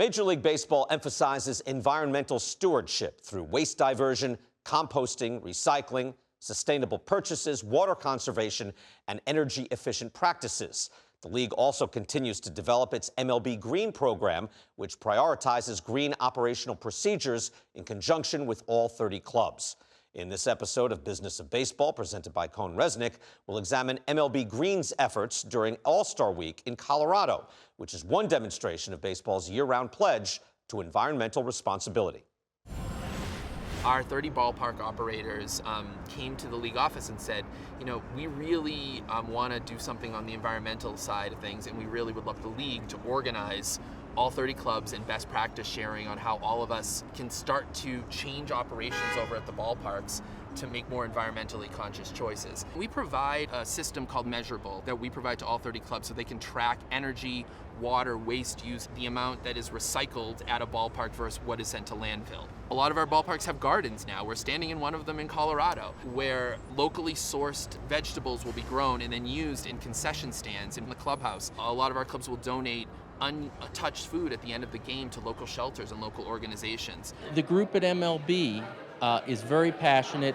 Major League Baseball emphasizes environmental stewardship through waste diversion, composting, recycling, sustainable purchases, water conservation, and energy-efficient practices. The league also continues to develop its MLB Green program, which prioritizes green operational procedures in conjunction with all 30 clubs. In this episode of Business of Baseball, presented by CohnReznick, we'll examine MLB Green's efforts during All-Star Week in Colorado, which is one demonstration of baseball's year-round pledge to environmental responsibility. Our 30 ballpark operators came to the league office and said, we really want to do something on the environmental side of things, and we really would love the league to organize all 30 clubs and best practice sharing on how all of us can start to change operations over at the ballparks to make more environmentally conscious choices. We provide a system called Measurable that we provide to all 30 clubs so they can track energy, water, waste use, the amount that is recycled at a ballpark versus what is sent to landfill. A lot of our ballparks have gardens now. We're standing in one of them in Colorado, where locally sourced vegetables will be grown and then used in concession stands in the clubhouse. A lot of our clubs will donate untouched food at the end of the game to local shelters and local organizations. The group at MLB is very passionate.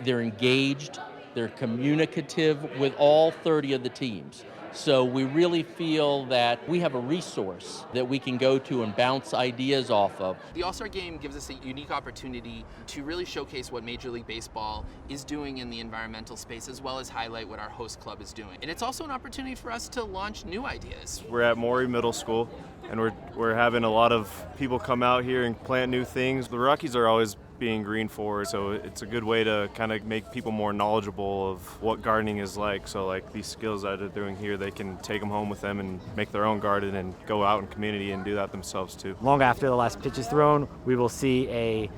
They're engaged. They're communicative with all 30 of the teams. So we really feel that we have a resource that we can go to and bounce ideas off of. The All-Star Game gives us a unique opportunity to really showcase what Major League Baseball is doing in the environmental space, as well as highlight what our host club is doing. And it's also an opportunity for us to launch new ideas. We're at Maury Middle School, and we're having a lot of people come out here and plant new things. The Rockies are always being green forward, so it's a good way to kind of make people more knowledgeable of what gardening is like. So like these skills that they're doing here, they can take them home with them and make their own garden and go out in community and do that themselves too. Long after the last pitch is thrown, we will see a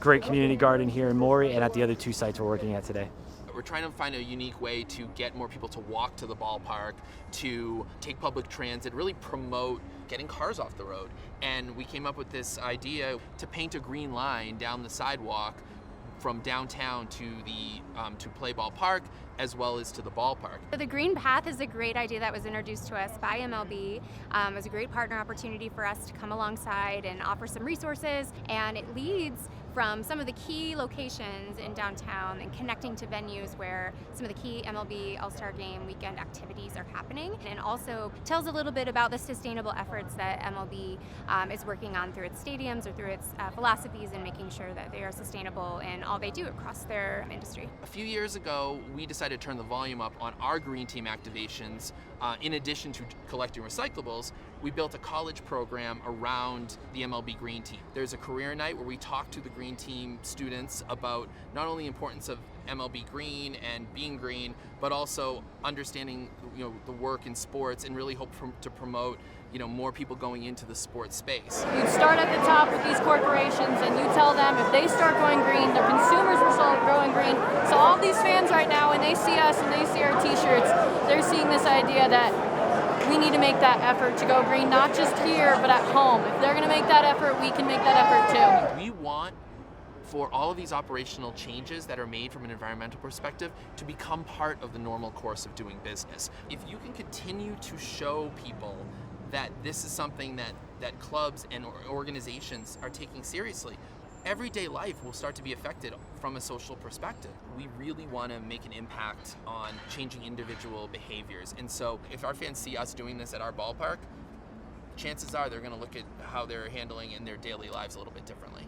great community garden here in Maury and at the other two sites we're working at today. We're trying to find a unique way to get more people to walk to the ballpark, to take public transit, really promote getting cars off the road. And we came up with this idea to paint a green line down the sidewalk from downtown to the to Play Ball Park, as well as to the ballpark. The Green Path is a great idea that was introduced to us by MLB. It was a great partner opportunity for us to come alongside and offer some resources, and it leads from some of the key locations in downtown and connecting to venues where some of the key MLB All-Star Game weekend activities are happening, and also tells a little bit about the sustainable efforts that MLB is working on through its stadiums or through its philosophies and making sure that they are sustainable in all they do across their industry. A few years ago, we decided to turn the volume up on our green team activations. In addition to collecting recyclables, we built a college program around the MLB Green team. There's a career night where we talk to the green team students about not only the importance of MLB Green and being green, but also understanding the work in sports and really hope to promote more people going into the sports space. You start at the top with these corporations and you tell them if they start going green, their consumers will start going green. So all these fans right now, when they see us and they see our t-shirts, they're seeing this idea that we need to make that effort to go green, not just here, but at home. If they're gonna make that effort, we can make that effort too. We want for all of these operational changes that are made from an environmental perspective to become part of the normal course of doing business. If you can continue to show people that this is something that clubs and organizations are taking seriously, everyday life will start to be affected from a social perspective. We really want to make an impact on changing individual behaviors. And so if our fans see us doing this at our ballpark, chances are they're going to look at how they're handling in their daily lives a little bit differently.